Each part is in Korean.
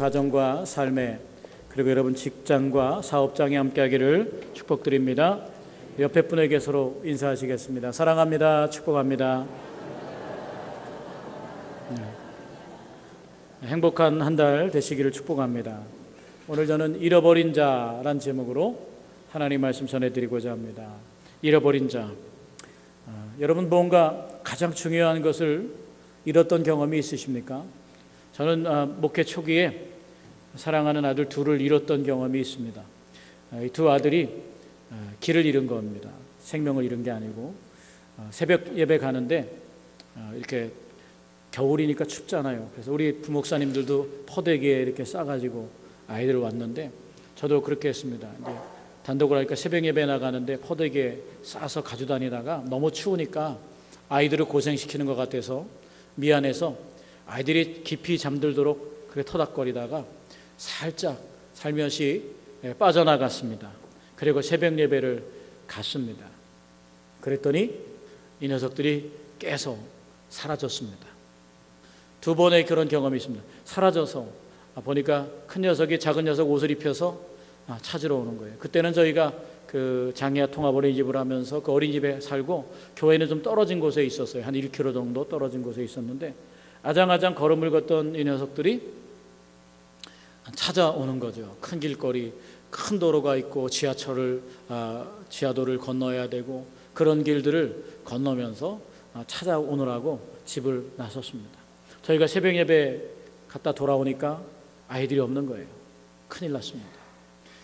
가정과 삶에, 그리고 여러분 직장과 사업장에 함께하기를 축복드립니다. 옆에 분에게 서로 인사하시겠습니다. 사랑합니다. 축복합니다. 행복한 한 달 되시기를 축복합니다. 오늘 저는 잃어버린 자란 제목으로 하나님 말씀 전해드리고자 합니다. 잃어버린 자. 여러분 뭔가 가장 중요한 것을 잃었던 경험이 있으십니까? 저는 목회 초기에 사랑하는 아들 둘을 잃었던 경험이 있습니다. 이 두 아들이 길을 잃은 겁니다. 생명을 잃은 게 아니고 새벽 예배 가는데 이렇게 겨울이니까 춥잖아요. 그래서 우리 부목사님들도 포대기에 이렇게 싸가지고 아이들을 왔는데 저도 그렇게 했습니다. 이제 단독을 하니까 새벽 예배 나가는데 포대기에 싸서 가져다니다가 너무 추우니까 아이들을 고생시키는 것 같아서 미안해서 아이들이 깊이 잠들도록 그렇게 토닥거리다가 살짝 살며시 빠져나갔습니다. 그리고 새벽 예배를 갔습니다. 그랬더니 이 녀석들이 깨서 사라졌습니다. 두 번의 그런 경험이 있습니다. 사라져서 보니까 큰 녀석이 작은 녀석 옷을 입혀서 찾으러 오는 거예요. 그때는 저희가 그 장애아 통합 어린이집을 하면서 그 어린이집에 살고 교회는 좀 떨어진 곳에 있었어요. 한 1km 정도 떨어진 곳에 있었는데 아장아장 걸음을 걷던 이 녀석들이 찾아오는 거죠. 큰 길거리, 큰 도로가 있고 지하도를 건너야 되고 그런 길들을 건너면서 찾아오느라고 집을 나섰습니다. 저희가 새벽 예배 갔다 돌아오니까 아이들이 없는 거예요. 큰일 났습니다.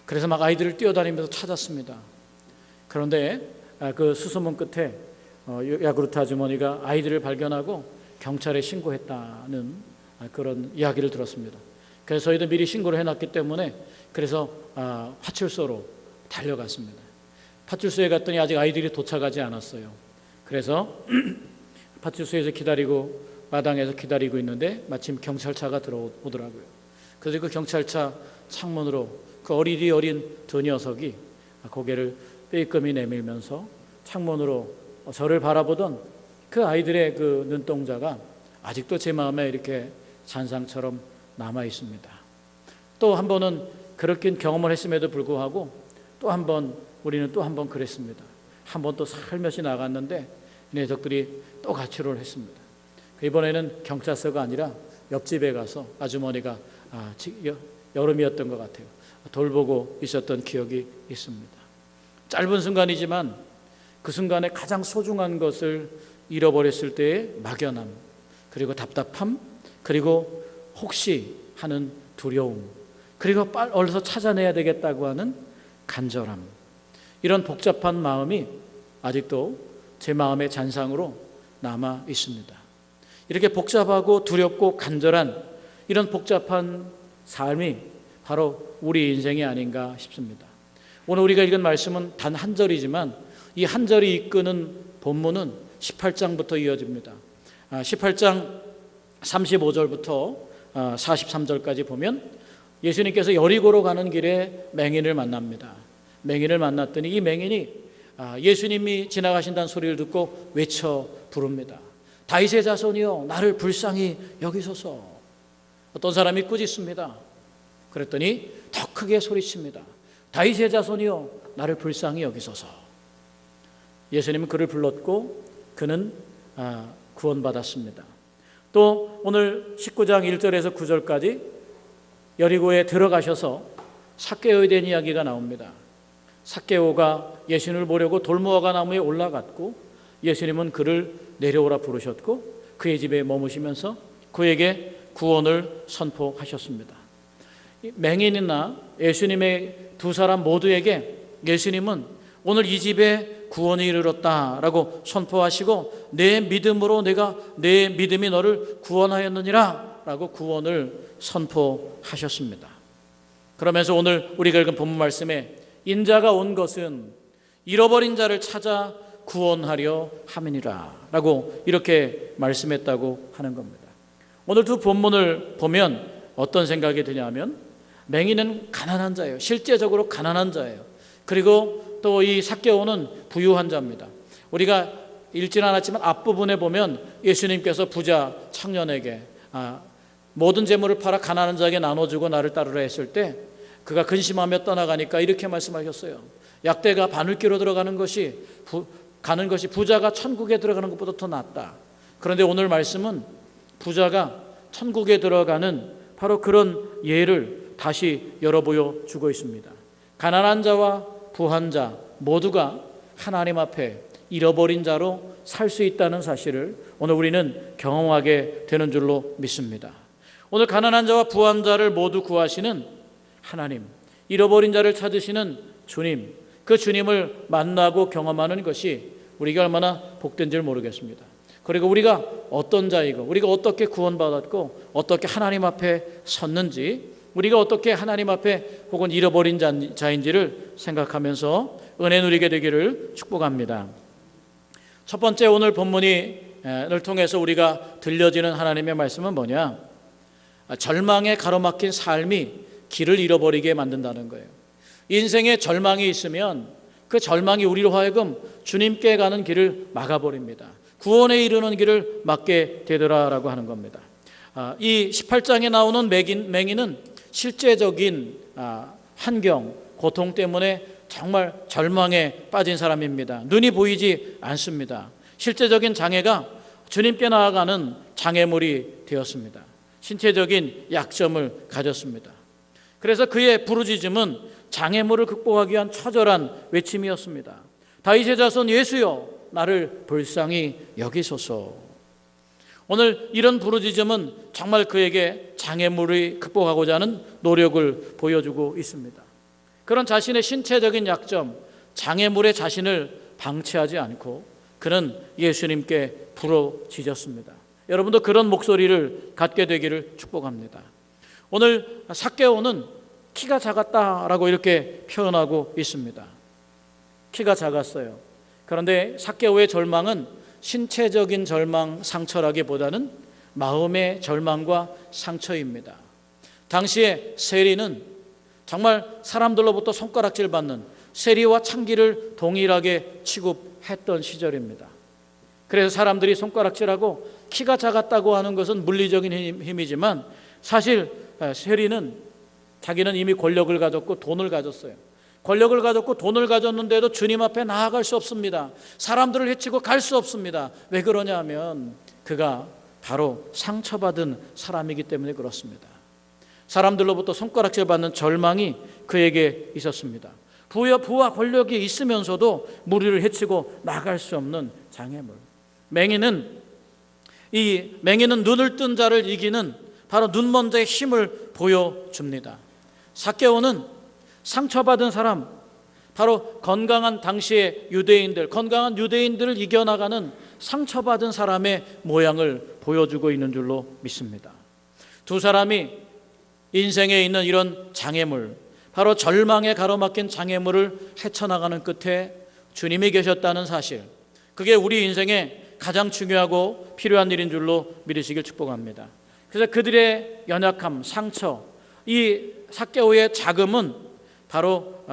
그래서 막 아이들을 뛰어다니면서 찾았습니다. 그런데 그 수소문 끝에 야구르트 아주머니가 아이들을 발견하고 경찰에 신고했다는 그런 이야기를 들었습니다. 그래서 저희도 미리 신고를 해놨기 때문에 그래서 파출소로 달려갔습니다. 파출소에 갔더니 아직 아이들이 도착하지 않았어요. 그래서 파출소에서 기다리고 마당에서 기다리고 있는데 마침 경찰차가 들어오더라고요. 그래서 그 경찰차 창문으로 그 어린 두 녀석이 고개를 빼끔히 내밀면서 창문으로 저를 바라보던 그 아이들의 그 눈동자가 아직도 제 마음에 이렇게 잔상처럼 남아 있습니다. 또 한 번은 그렇게 경험을 했음에도 불구하고 또 한 번 우리는 또 한 번 그랬습니다. 한 번 또 살며시 나갔는데 이 녀석들이 또 가출을 했습니다. 이번에는 경찰서가 아니라 옆집에 가서 아주머니가 여름이었던 것 같아요. 돌보고 있었던 기억이 있습니다. 짧은 순간이지만 그 순간에 가장 소중한 것을 잃어버렸을 때의 막연함, 그리고 답답함, 그리고 혹시 하는 두려움, 그리고 얼른 찾아내야 되겠다고 하는 간절함, 이런 복잡한 마음이 아직도 제 마음의 잔상으로 남아 있습니다. 이렇게 복잡하고 두렵고 간절한 이런 복잡한 삶이 바로 우리 인생이 아닌가 싶습니다. 오늘 우리가 읽은 말씀은 단 한 절이지만 이 한 절이 이끄는 본문은 18장부터 이어집니다. 18장 35절부터 43절까지 보면 예수님께서 여리고로 가는 길에 맹인을 만납니다. 맹인을 만났더니 이 맹인이 예수님이 지나가신다는 소리를 듣고 외쳐 부릅니다. 다윗의 자손이여 나를 불쌍히 여기소서. 어떤 사람이 꾸짖습니다. 그랬더니 더 크게 소리칩니다. 다윗의 자손이여 나를 불쌍히 여기소서. 예수님은 그를 불렀고 그는 구원받았습니다. 또 오늘 19장 1절에서 9절까지 여리고에 들어가셔서 삭개오에 대한 이야기가 나옵니다. 삭개오가 예수님을 보려고 돌무화과 나무에 올라갔고 예수님은 그를 내려오라 부르셨고 그의 집에 머무시면서 그에게 구원을 선포하셨습니다. 맹인이나 예수님의 두 사람 모두에게 예수님은 오늘 이 집에 구원이 이르렀다라고 선포하시고 내 믿음으로 내 믿음이 너를 구원하였느니라 라고 구원을 선포하셨습니다. 그러면서 오늘 우리가 읽은 본문 말씀에 인자가 온 것은 잃어버린 자를 찾아 구원하려 함이니라 라고 이렇게 말씀했다고 하는 겁니다. 오늘 두 본문을 보면 어떤 생각이 드냐면 맹인은 가난한 자예요. 실제적으로 가난한 자예요. 그리고 또 이 삭개오는 부유한 자입니다. 우리가 읽지는 않았지만 앞부분에 보면 예수님께서 부자 청년에게 모든 재물을 팔아 가난한 자에게 나눠주고 나를 따르라 했을 때 그가 근심하며 떠나가니까 이렇게 말씀하셨어요. 약대가 바늘귀로 들어가는 것이 부자가 천국에 들어가는 것보다 더 낫다. 그런데 오늘 말씀은 부자가 천국에 들어가는 바로 그런 예를 다시 열어보여 주고 있습니다. 가난한 자와 부한 자 모두가 하나님 앞에 잃어버린 자로 살 수 있다는 사실을 오늘 우리는 경험하게 되는 줄로 믿습니다. 오늘 가난한 자와 부한 자를 모두 구하시는 하나님, 잃어버린 자를 찾으시는 주님, 그 주님을 만나고 경험하는 것이 우리가 얼마나 복된 줄 모르겠습니다. 그리고 우리가 어떤 자이고 우리가 어떻게 구원받았고 어떻게 하나님 앞에 섰는지, 우리가 어떻게 하나님 앞에 혹은 잃어버린 자인지를 생각하면서 은혜 누리게 되기를 축복합니다. 첫 번째, 오늘 본문을 통해서 우리가 들려지는 하나님의 말씀은 뭐냐? 절망에 가로막힌 삶이 길을 잃어버리게 만든다는 거예요. 인생에 절망이 있으면 그 절망이 우리로 하여금 주님께 가는 길을 막아버립니다. 구원에 이르는 길을 막게 되더라라고 하는 겁니다. 이 18장에 나오는 맹인은 실제적인 환경, 고통 때문에 정말 절망에 빠진 사람입니다. 눈이 보이지 않습니다. 실제적인 장애가 주님께 나아가는 장애물이 되었습니다. 신체적인 약점을 가졌습니다. 그래서 그의 부르짖음은 장애물을 극복하기 위한 처절한 외침이었습니다. 다윗의 자손 예수여, 나를 불쌍히 여기소서. 오늘 이런 부르짖음은 정말 그에게 장애물을 극복하고자 하는 노력을 보여주고 있습니다. 그런 자신의 신체적인 약점, 장애물의 자신을 방치하지 않고 그는 예수님께 부르짖었습니다. 여러분도 그런 목소리를 갖게 되기를 축복합니다. 오늘 삭개오는 키가 작았다라고 이렇게 표현하고 있습니다. 키가 작았어요. 그런데 삭개오의 절망은 신체적인 절망, 상처라기보다는 마음의 절망과 상처입니다. 당시에 세리는 정말 사람들로부터 손가락질 받는, 세리와 창기를 동일하게 취급했던 시절입니다. 그래서 사람들이 손가락질하고 키가 작았다고 하는 것은 물리적인 힘이지만 사실 세리는 자기는 이미 권력을 가졌고 돈을 가졌어요. 권력을 가졌고 돈을 가졌는데도 주님 앞에 나아갈 수 없습니다. 사람들을 해치고 갈 수 없습니다. 왜 그러냐 하면 그가 바로 상처받은 사람이기 때문에 그렇습니다. 사람들로부터 손가락질 받는 절망이 그에게 있었습니다. 부와 권력이 있으면서도 무리를 해치고 나갈 수 없는 장애물. 맹인은 눈을 뜬 자를 이기는 바로 눈먼 자의 힘을 보여줍니다. 삭개오는 상처받은 사람, 바로 건강한 당시의 건강한 유대인들을 이겨나가는 상처받은 사람의 모양을 보여주고 있는 줄로 믿습니다. 두 사람이 인생에 있는 이런 장애물, 바로 절망에 가로막힌 장애물을 헤쳐나가는 끝에 주님이 계셨다는 사실, 그게 우리 인생에 가장 중요하고 필요한 일인 줄로 믿으시길 축복합니다. 그래서 그들의 연약함, 상처, 이 삭개오의 자금은 바로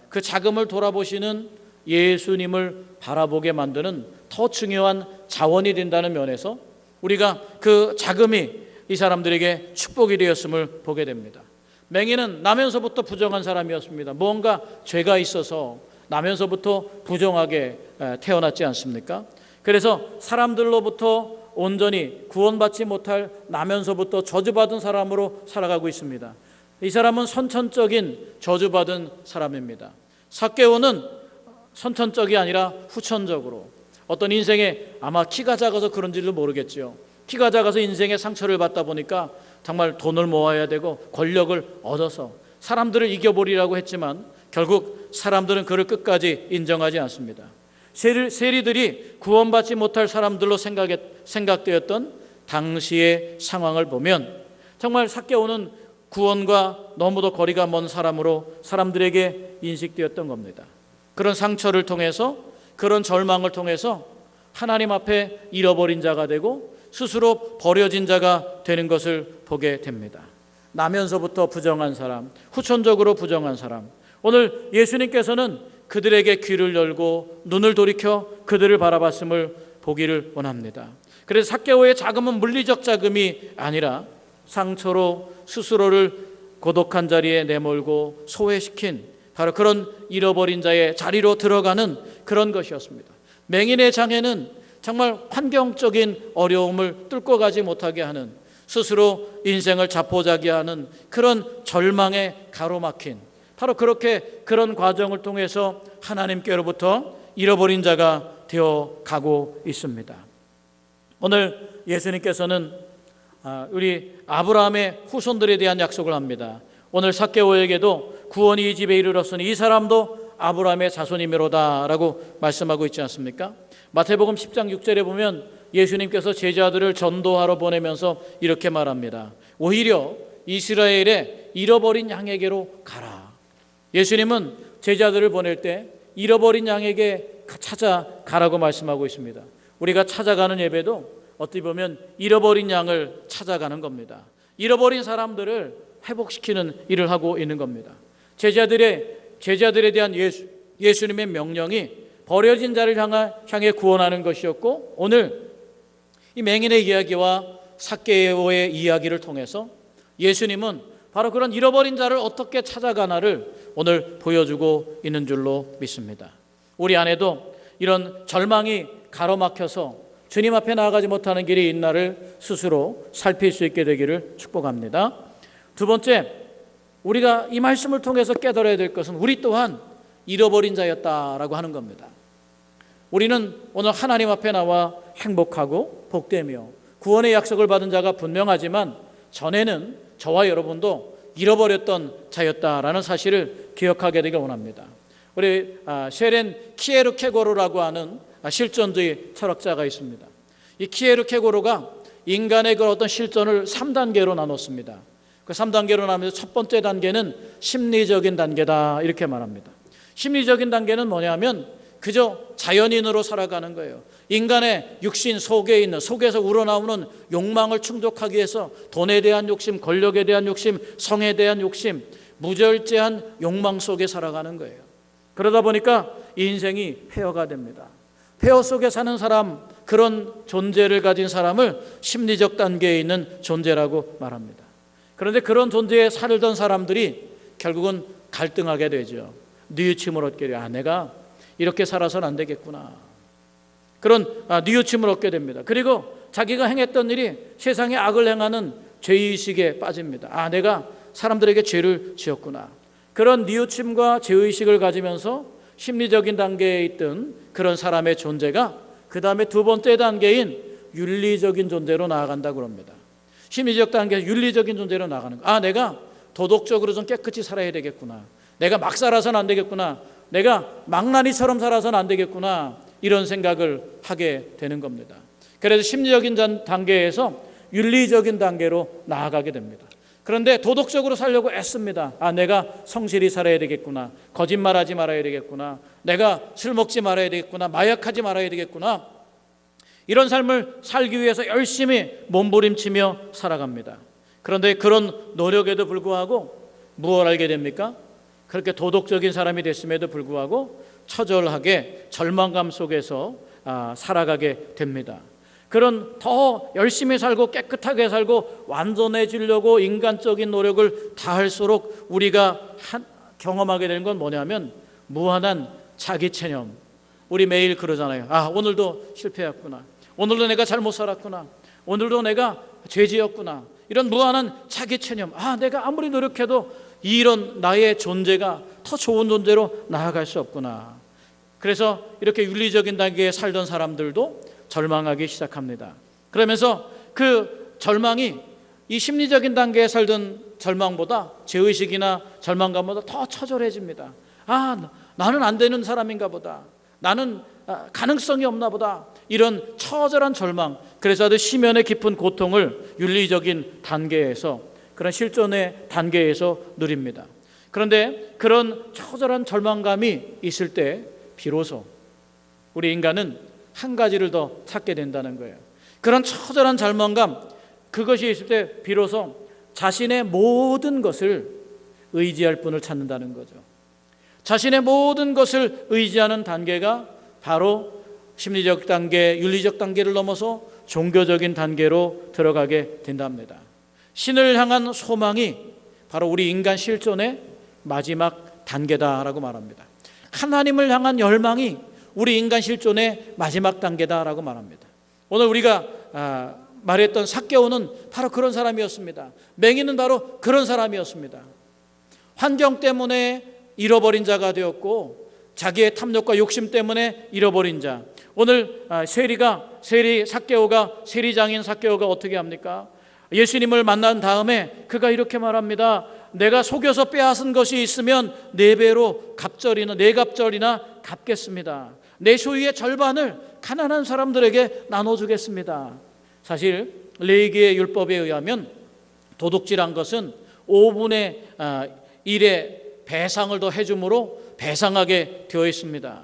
그 자금을 돌아보시는 예수님을 바라보게 만드는 더 중요한 자원이 된다는 면에서 우리가 그 자금이 이 사람들에게 축복이 되었음을 보게 됩니다. 맹인은 나면서부터 부정한 사람이었습니다. 뭔가 죄가 있어서 나면서부터 부정하게 태어났지 않습니까? 그래서 사람들로부터 온전히 구원받지 못할 나면서부터 저주받은 사람으로 살아가고 있습니다. 이 사람은 선천적인 저주받은 사람입니다. 삭개오는 선천적이 아니라 후천적으로, 어떤 인생에 아마 키가 작아서 그런지도 모르겠죠. 키가 작아서 인생의 상처를 받다 보니까 정말 돈을 모아야 되고 권력을 얻어서 사람들을 이겨버리라고 했지만 결국 사람들은 그를 끝까지 인정하지 않습니다. 세리들이 구원받지 못할 사람들로 생각되었던 당시의 상황을 보면 정말 삭개오는 구원과 너무도 거리가 먼 사람으로 사람들에게 인식되었던 겁니다. 그런 상처를 통해서, 그런 절망을 통해서 하나님 앞에 잃어버린 자가 되고 스스로 버려진 자가 되는 것을 보게 됩니다. 나면서부터 부정한 사람, 후천적으로 부정한 사람, 오늘 예수님께서는 그들에게 귀를 열고 눈을 돌이켜 그들을 바라봤음을 보기를 원합니다. 그래서 삭개오의 자금은 물리적 자금이 아니라 상처로 스스로를 고독한 자리에 내몰고 소외시킨 바로 그런 잃어버린 자의 자리로 들어가는 그런 것이었습니다. 맹인의 장애는 정말 환경적인 어려움을 뚫고 가지 못하게 하는, 스스로 인생을 자포자기하는 그런 절망에 가로막힌, 바로 그렇게 그런 과정을 통해서 하나님께로부터 잃어버린 자가 되어 가고 있습니다. 오늘 예수님께서는 우리 아브라함의 후손들에 대한 약속을 합니다. 오늘 삭개오에게도 구원이 이 집에 이르렀으니 이 사람도 아브라함의 자손이미로다 라고 말씀하고 있지 않습니까? 마태복음 10장 6절에 보면 예수님께서 제자들을 전도하러 보내면서 이렇게 말합니다. 오히려 이스라엘의 잃어버린 양에게로 가라. 예수님은 제자들을 보낼 때 잃어버린 양에게 찾아가라고 말씀하고 있습니다. 우리가 찾아가는 예배도 어떻게 보면 잃어버린 양을 찾아가는 겁니다. 잃어버린 사람들을 회복시키는 일을 하고 있는 겁니다. 제자들에 대한 예수님의 명령이 버려진 자를 향해 구원하는 것이었고, 오늘 이 맹인의 이야기와 삭개오의 이야기를 통해서 예수님은 바로 그런 잃어버린 자를 어떻게 찾아가나를 오늘 보여주고 있는 줄로 믿습니다. 우리 안에도 이런 절망이 가로막혀서 주님 앞에 나아가지 못하는 길이 있나를 스스로 살필 수 있게 되기를 축복합니다. 두 번째, 우리가 이 말씀을 통해서 깨달아야 될 것은 우리 또한 잃어버린 자였다라고 하는 겁니다. 우리는 오늘 하나님 앞에 나와 행복하고 복되며 구원의 약속을 받은 자가 분명하지만 전에는 저와 여러분도 잃어버렸던 자였다라는 사실을 기억하게 되길 원합니다. 우리 쉐렌 키에르케고르라고 하는 실존주의 철학자가 있습니다. 이 키에르케고르가 인간의 그 어떤 실존을 3단계로 나눴습니다. 그 3단계로 나누면서 첫 번째 단계는 심리적인 단계다 이렇게 말합니다. 심리적인 단계는 뭐냐면 그저 자연인으로 살아가는 거예요. 인간의 육신 속에 있는, 속에서 우러나오는 욕망을 충족하기 위해서 돈에 대한 욕심, 권력에 대한 욕심, 성에 대한 욕심, 무절제한 욕망 속에 살아가는 거예요. 그러다 보니까 이 인생이 폐허가 됩니다. 폐허 속에 사는 사람, 그런 존재를 가진 사람을 심리적 단계에 있는 존재라고 말합니다. 그런데 그런 존재에 살던 사람들이 결국은 갈등하게 되죠. 뉘우침을 얻게 돼요. 내가 이렇게 살아서는 안 되겠구나. 그런 뉘우침을 얻게 됩니다. 그리고 자기가 행했던 일이 세상에 악을 행하는 죄의식에 빠집니다. 내가 사람들에게 죄를 지었구나. 그런 뉘우침과 죄의식을 가지면서 심리적인 단계에 있던 그런 사람의 존재가 그 다음에 두 번째 단계인 윤리적인 존재로 나아간다고 합니다. 심리적 단계, 윤리적인 존재로 나가는 거. 내가 도덕적으로 좀 깨끗이 살아야 되겠구나. 내가 막 살아서는 안 되겠구나. 내가 망나니처럼 살아서는 안 되겠구나. 이런 생각을 하게 되는 겁니다. 그래서 심리적인 단계에서 윤리적인 단계로 나아가게 됩니다. 그런데 도덕적으로 살려고 애씁니다. 내가 성실히 살아야 되겠구나. 거짓말하지 말아야 되겠구나. 내가 술 먹지 말아야 되겠구나. 마약하지 말아야 되겠구나. 이런 삶을 살기 위해서 열심히 몸부림치며 살아갑니다. 그런데 그런 노력에도 불구하고 무엇을 알게 됩니까? 그렇게 도덕적인 사람이 됐음에도 불구하고 처절하게 절망감 속에서 살아가게 됩니다. 그런 더 열심히 살고 깨끗하게 살고 완전해지려고 인간적인 노력을 다할수록 우리가 경험하게 되는 건 뭐냐면 무한한 자기 체념. 우리 매일 그러잖아요. 오늘도 실패했구나. 오늘도 내가 잘못 살았구나. 오늘도 내가 죄지었구나. 이런 무한한 자기 체념. 내가 아무리 노력해도 이런 나의 존재가 더 좋은 존재로 나아갈 수 없구나. 그래서 이렇게 윤리적인 단계에 살던 사람들도 절망하기 시작합니다. 그러면서 그 절망이 이 심리적인 단계에 살던 절망보다 죄의식이나 절망감보다 더 처절해집니다. 나는 안 되는 사람인가 보다. 나는 가능성이 없나 보다. 이런 처절한 절망, 그래서 아주 심연의 깊은 고통을 윤리적인 단계에서, 그런 실존의 단계에서 누립니다. 그런데 그런 처절한 절망감이 있을 때 비로소 우리 인간은 한 가지를 더 찾게 된다는 거예요. 그런 처절한 절망감, 그것이 있을 때 비로소 자신의 모든 것을 의지할 분을 찾는다는 거죠. 자신의 모든 것을 의지하는 단계가 바로 심리적 단계, 윤리적 단계를 넘어서 종교적인 단계로 들어가게 된답니다. 신을 향한 소망이 바로 우리 인간 실존의 마지막 단계다라고 말합니다. 하나님을 향한 열망이 우리 인간 실존의 마지막 단계다라고 말합니다. 오늘 우리가 말했던 삭개오는 바로 그런 사람이었습니다. 맹인은 바로 그런 사람이었습니다. 환경 때문에 잃어버린 자가 되었고 자기의 탐욕과 욕심 때문에 잃어버린 자. 오늘 삭개오가 세리장인 삭개오가 어떻게 합니까? 예수님을 만난 다음에 그가 이렇게 말합니다. 내가 속여서 빼앗은 것이 있으면 4배로 네 갑절이나 갚겠습니다. 내 소유의 절반을 가난한 사람들에게 나눠주겠습니다. 사실 레위기의 율법에 의하면 도둑질한 것은 5분의 1의 배상을 더 해줌으로 배상하게 되어 있습니다.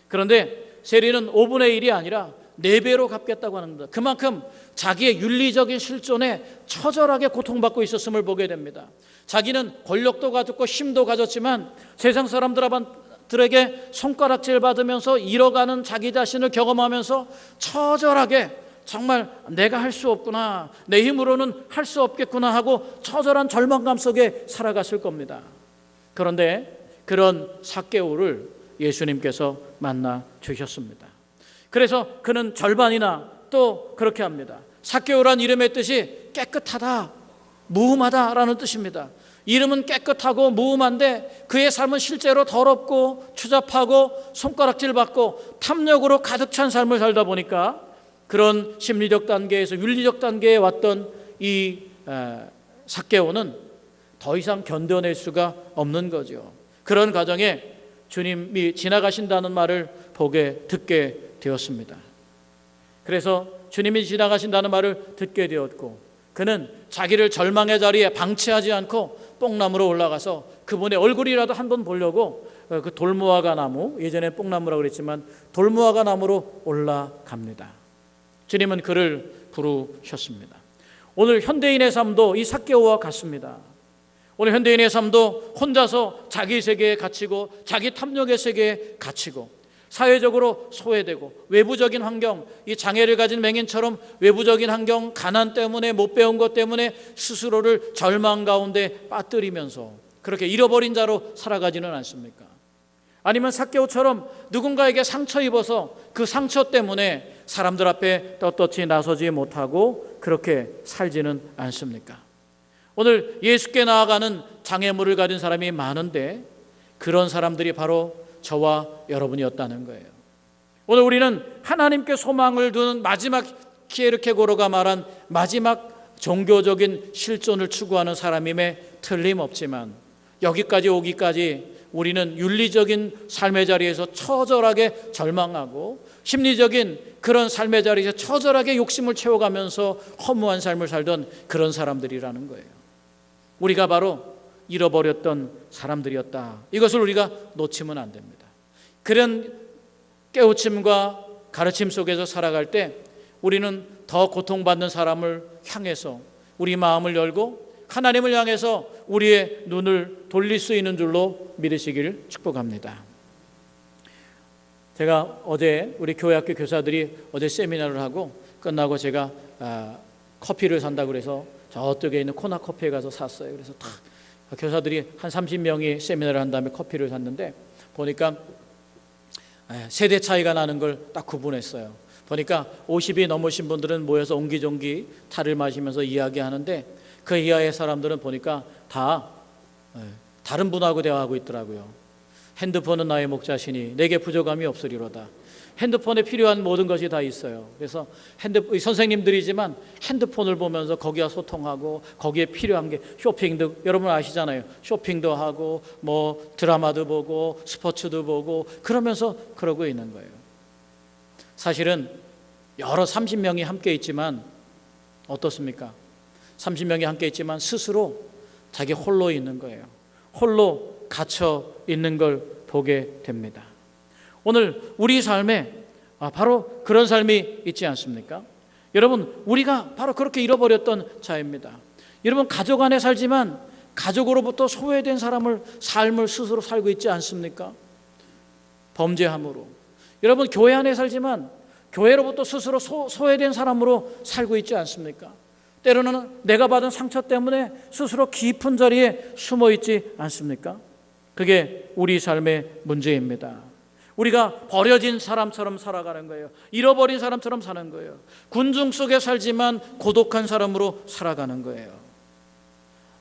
그런데 세리는 5분의 1이 아니라 4배로 갚겠다고 하는 겁니다. 그만큼 자기의 윤리적인 실존에 처절하게 고통받고 있었음을 보게 됩니다. 자기는 권력도 가졌고 힘도 가졌지만 세상 사람들에게 손가락질 받으면서 잃어가는 자기 자신을 경험하면서 처절하게 정말 내가 할 수 없구나, 내 힘으로는 할 수 없겠구나 하고 처절한 절망감 속에 살아갔을 겁니다. 그런데 그런 삭개오를 예수님께서 만나 주셨습니다. 그래서 그는 절반이나 또 그렇게 합니다. 삭개오란 이름의 뜻이 깨끗하다, 무흠하다라는 뜻입니다. 이름은 깨끗하고 무흠한데 그의 삶은 실제로 더럽고 추잡하고 손가락질 받고 탐욕으로 가득 찬 삶을 살다 보니까 그런 심리적 단계에서 윤리적 단계에 왔던 이 삭개오는 더 이상 견뎌낼 수가 없는 거죠. 그런 과정에 주님이 지나가신다는 말을 듣게 되었습니다. 그래서 주님이 지나가신다는 말을 듣게 되었고 그는 자기를 절망의 자리에 방치하지 않고 뽕나무로 올라가서 그분의 얼굴이라도 한번 보려고 그 돌무화과 나무, 예전에 뽕나무라고 그랬지만 돌무화과 나무로 올라갑니다. 주님은 그를 부르셨습니다. 오늘 현대인의 삶도 이 삭개오와 같습니다. 오늘 현대인의 삶도 혼자서 자기 세계에 갇히고 자기 탐욕의 세계에 갇히고 사회적으로 소외되고 외부적인 환경, 이 장애를 가진 맹인처럼 외부적인 환경, 가난 때문에 못 배운 것 때문에 스스로를 절망 가운데 빠뜨리면서 그렇게 잃어버린 자로 살아가지는 않습니까? 아니면 삭개오처럼 누군가에게 상처 입어서 그 상처 때문에 사람들 앞에 떳떳이 나서지 못하고 그렇게 살지는 않습니까? 오늘 예수께 나아가는 장애물을 가진 사람이 많은데 그런 사람들이 바로 저와 여러분이었다는 거예요. 오늘 우리는 하나님께 소망을 두는 마지막 키에르케고르가 말한 마지막 종교적인 실존을 추구하는 사람임에 틀림없지만 여기까지 오기까지 우리는 윤리적인 삶의 자리에서 처절하게 절망하고 심리적인 그런 삶의 자리에서 처절하게 욕심을 채워가면서 허무한 삶을 살던 그런 사람들이라는 거예요. 우리가 바로 잃어버렸던 사람들이었다. 이것을 우리가 놓치면 안 됩니다. 그런 깨우침과 가르침 속에서 살아갈 때 우리는 더 고통받는 사람을 향해서 우리 마음을 열고 하나님을 향해서 우리의 눈을 돌릴 수 있는 줄로 믿으시기를 축복합니다. 제가 어제 우리 교회학교 교사들이 어제 세미나를 하고 끝나고 제가 커피를 산다고 그래서 저쪽에 있는 코나 커피에 가서 샀어요. 그래서 다 교사들이 한 30명이 세미나를 한 다음에 커피를 샀는데 보니까 세대 차이가 나는 걸 딱 구분했어요. 보니까 50이 넘으신 분들은 모여서 옹기종기 차를 마시면서 이야기하는데 그 이하의 사람들은 보니까 다 다른 분하고 대화하고 있더라고요. 핸드폰은 나의 목자시니 내게 부족함이 없으리로다. 핸드폰에 필요한 모든 것이 다 있어요. 그래서 선생님들이지만 핸드폰을 보면서 거기와 소통하고 거기에 필요한 게 쇼핑도 여러분 아시잖아요. 쇼핑도 하고 뭐 드라마도 보고 스포츠도 보고 그러면서 그러고 있는 거예요. 사실은 여러 30명이 함께 있지만 어떻습니까? 30명이 함께 있지만 스스로 자기 홀로 있는 거예요. 홀로 갇혀 있는 걸 보게 됩니다. 오늘 우리 삶에 바로 그런 삶이 있지 않습니까? 여러분, 우리가 바로 그렇게 잃어버렸던 자입니다. 여러분, 가족 안에 살지만 가족으로부터 소외된 삶을 스스로 살고 있지 않습니까? 범죄함으로. 여러분, 교회 안에 살지만 교회로부터 스스로 소외된 사람으로 살고 있지 않습니까? 때로는 내가 받은 상처 때문에 스스로 깊은 자리에 숨어 있지 않습니까? 그게 우리 삶의 문제입니다. 우리가 버려진 사람처럼 살아가는 거예요. 잃어버린 사람처럼 사는 거예요. 군중 속에 살지만 고독한 사람으로 살아가는 거예요.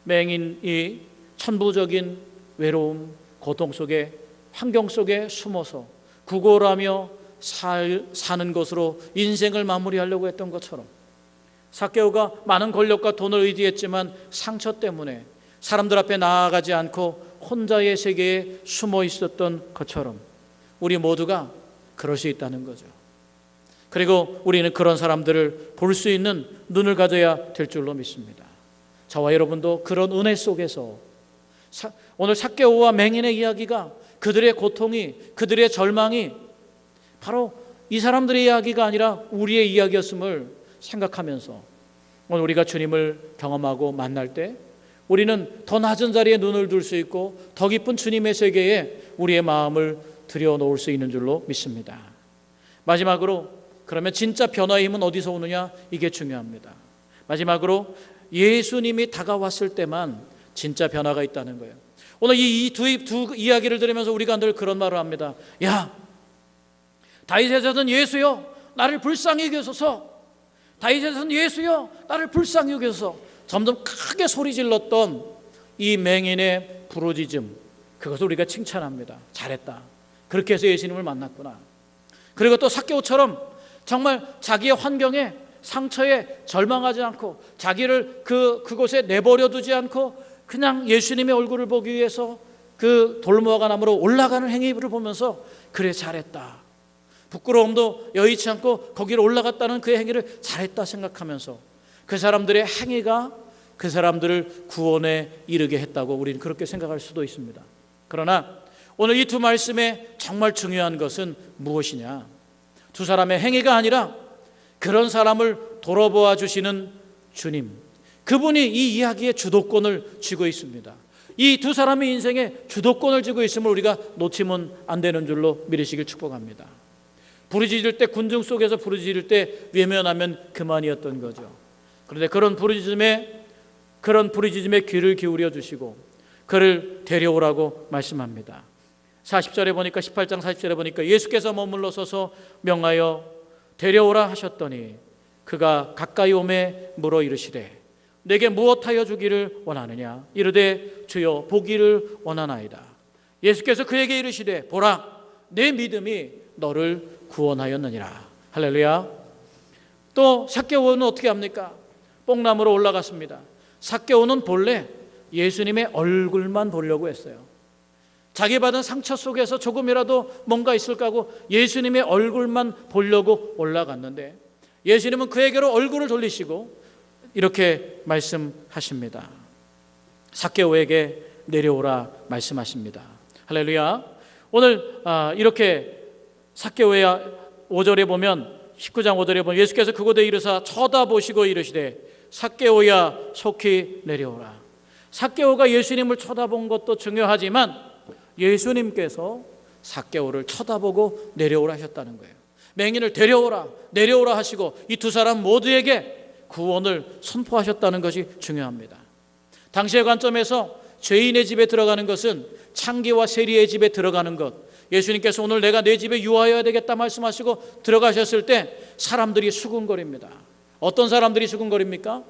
맹인이 천부적인 외로움, 고통 속에, 환경 속에 숨어서 구걸하며 사는 것으로 인생을 마무리하려고 했던 것처럼, 삭개오가 많은 권력과 돈을 의지했지만 상처 때문에 사람들 앞에 나아가지 않고 혼자의 세계에 숨어 있었던 것처럼 우리 모두가 그럴 수 있다는 거죠. 그리고 우리는 그런 사람들을 볼 수 있는 눈을 가져야 될 줄로 믿습니다. 저와 여러분도 그런 은혜 속에서 오늘 삭개오와 맹인의 이야기가, 그들의 고통이, 그들의 절망이 바로 이 사람들의 이야기가 아니라 우리의 이야기였음을 생각하면서 오늘 우리가 주님을 경험하고 만날 때 우리는 더 낮은 자리에 눈을 둘 수 있고 더 깊은 주님의 세계에 우리의 마음을 들여놓을 수 있는 줄로 믿습니다. 마지막으로, 그러면 진짜 변화의 힘은 어디서 오느냐? 이게 중요합니다. 마지막으로, 예수님이 다가왔을 때만 진짜 변화가 있다는 거예요. 오늘 이 두 이야기를 들으면서 우리가 늘 그런 말을 합니다. 야, 다윗의 자손 예수여, 나를 불쌍히 여기소서. 다윗의 자손 예수여, 나를 불쌍히 여기소서. 점점 크게 소리 질렀던 이 맹인의 부르짖음, 그것을 우리가 칭찬합니다. 잘했다. 그렇게 해서 예수님을 만났구나. 그리고 또 삭개오처럼 정말 자기의 환경에, 상처에 절망하지 않고 자기를 그곳에 내버려 두지 않고 그냥 예수님의 얼굴을 보기 위해서 그 돌무화과 나무로 올라가는 행위를 보면서 그래, 잘했다. 부끄러움도 여의치 않고 거기로 올라갔다는 그 행위를 잘했다 생각하면서 그 사람들의 행위가 그 사람들을 구원에 이르게 했다고 우리는 그렇게 생각할 수도 있습니다. 그러나 오늘 이 두 말씀에 정말 중요한 것은 무엇이냐? 두 사람의 행위가 아니라 그런 사람을 돌아보아 주시는 주님, 그분이 이 이야기의 주도권을 쥐고 있습니다. 이 두 사람의 인생에 주도권을 쥐고 있음을 우리가 놓치면 안 되는 줄로 믿으시길 축복합니다. 부르짖을 때, 군중 속에서 부르짖을 때 외면하면 그만이었던 거죠. 그런데 그런 부르짖음에 귀를 기울여 주시고 그를 데려오라고 말씀합니다. 40절에 보니까, 18장 40절에 보니까 예수께서 머물러 서서 명하여 데려오라 하셨더니 그가 가까이 오매 물어 이르시되 내게 무엇하여 주기를 원하느냐? 이르되 주여 보기를 원하나이다. 예수께서 그에게 이르시되 보라, 내 믿음이 너를 구원하였느니라. 할렐루야. 또 삭개오는 어떻게 합니까? 뽕나무로 올라갔습니다. 삭개오는 본래 예수님의 얼굴만 보려고 했어요. 자기 받은 상처 속에서 조금이라도 뭔가 있을까 하고 예수님의 얼굴만 보려고 올라갔는데 예수님은 그에게로 얼굴을 돌리시고 이렇게 말씀하십니다. 삭개오에게 내려오라 말씀하십니다. 할렐루야. 오늘 이렇게 삭개오의 5절에 보면, 19장 5절에 보면 예수께서 그곳에 이르사 쳐다보시고 이르시되 삭개오야 속히 내려오라. 삭개오가 예수님을 쳐다본 것도 중요하지만 예수님께서 삭개오를 쳐다보고 내려오라 하셨다는 거예요. 맹인을 내려오라 하시고 이 두 사람 모두에게 구원을 선포하셨다는 것이 중요합니다. 당시의 관점에서 죄인의 집에 들어가는 것은 창기와 세리의 집에 들어가는 것, 예수님께서 오늘 내가 내 집에 유하여야 되겠다 말씀하시고 들어가셨을 때 사람들이 수군거립니다. 어떤 사람들이 수군거립니까?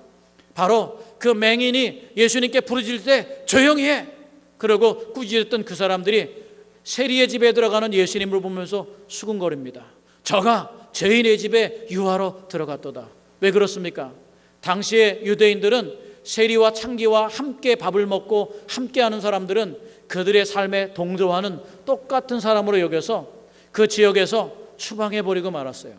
바로 그 맹인이 예수님께 부르짖을 때 조용히 해, 그러고 꾸짖었던 그 사람들이 세리의 집에 들어가는 예수님을 보면서 수군거립니다. 저가 죄인의 집에 유하러 들어갔도다. 왜 그렇습니까? 당시의 유대인들은 세리와 창기와 함께 밥을 먹고 함께하는 사람들은 그들의 삶에 동조하는 똑같은 사람으로 여겨서 그 지역에서 추방해버리고 말았어요.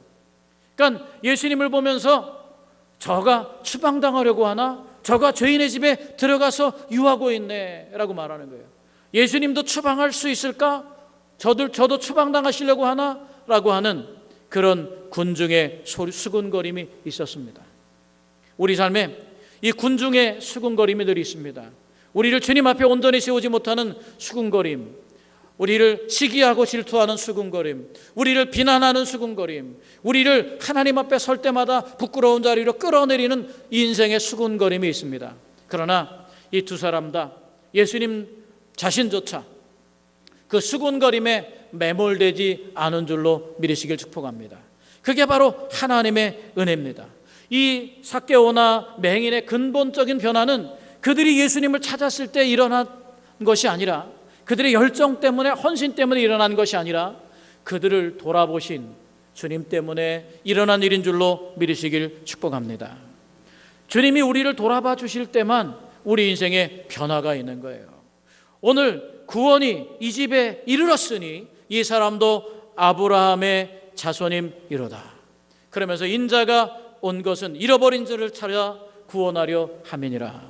그러니까 예수님을 보면서 저가 추방당하려고 하나? 저가 죄인의 집에 들어가서 유하고 있네 라고 말하는 거예요. 예수님도 추방할 수 있을까? 저도 추방당하시려고 하나? 라고 하는 그런 군중의 수군거림이 있었습니다. 우리 삶에 이 군중의 수군거림이 늘 있습니다. 우리를 주님 앞에 온전히 세우지 못하는 수군거림, 우리를 시기하고 질투하는 수군거림, 우리를 비난하는 수군거림, 우리를 하나님 앞에 설 때마다 부끄러운 자리로 끌어내리는 인생의 수군거림이 있습니다. 그러나 이 두 사람 다 예수님 자신조차 그 수군거림에 매몰되지 않은 줄로 믿으시길 축복합니다. 그게 바로 하나님의 은혜입니다. 이 삭개오나 맹인의 근본적인 변화는 그들이 예수님을 찾았을 때 일어난 것이 아니라, 그들의 열정 때문에, 헌신 때문에 일어난 것이 아니라 그들을 돌아보신 주님 때문에 일어난 일인 줄로 믿으시길 축복합니다. 주님이 우리를 돌아봐 주실 때만 우리 인생에 변화가 있는 거예요. 오늘 구원이 이 집에 이르렀으니 이 사람도 아브라함의 자손임이로다. 그러면서 인자가 온 것은 잃어버린 자를 찾아 구원하려 함이니라.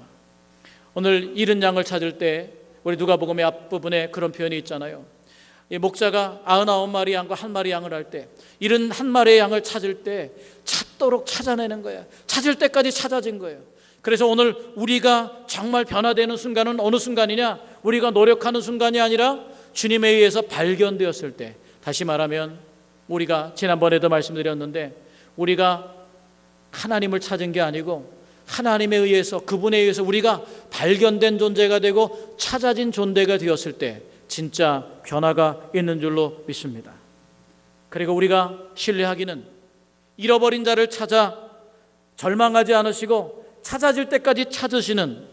오늘 잃은 양을 찾을 때 우리 누가복음의 앞부분에 그런 표현이 있잖아요. 이 목자가 99마리 양과 1마리 양을 할 때, 잃은 1마리의 양을 찾을 때 찾도록 찾아내는 거야. 찾을 때까지 찾아진 거예요. 그래서 오늘 우리가 정말 변화되는 순간은 어느 순간이냐? 우리가 노력하는 순간이 아니라 주님에 의해서 발견되었을 때, 다시 말하면 우리가 지난번에도 말씀드렸는데 우리가 하나님을 찾은 게 아니고 하나님에 의해서, 그분에 의해서 우리가 발견된 존재가 되고 찾아진 존재가 되었을 때 진짜 변화가 있는 줄로 믿습니다. 그리고 우리가 신뢰하기는 잃어버린 자를 찾아 절망하지 않으시고 찾아질 때까지 찾으시는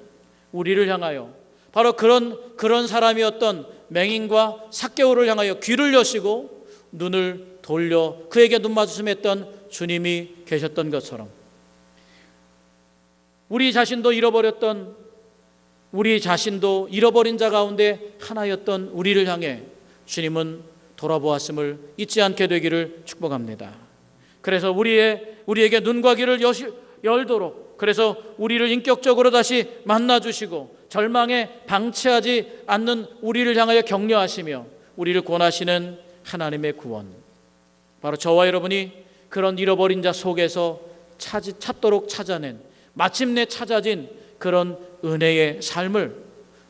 우리를 향하여, 바로 그런 사람이었던 맹인과 삭개오를 향하여 귀를 여시고 눈을 돌려 그에게 눈 맞춤했던 주님이 계셨던 것처럼, 우리 자신도 잃어버린 자 가운데 하나였던 우리를 향해 주님은 돌아보았음을 잊지 않게 되기를 축복합니다. 그래서 우리에게 눈과 귀를 열도록, 그래서 우리를 인격적으로 다시 만나주시고 절망에 방치하지 않는 우리를 향하여 격려하시며 우리를 권하시는 하나님의 구원, 바로 저와 여러분이 그런 잃어버린 자 속에서 찾도록 찾아낸, 마침내 찾아진 그런 은혜의 삶을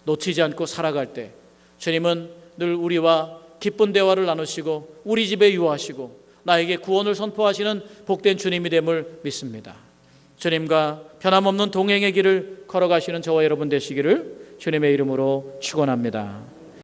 놓치지 않고 살아갈 때 주님은 늘 우리와 기쁜 대화를 나누시고 우리 집에 유하시고 나에게 구원을 선포하시는 복된 주님이 됨을 믿습니다. 주님과 변함없는 동행의 길을 걸어가시는 저와 여러분 되시기를 주님의 이름으로 축원합니다.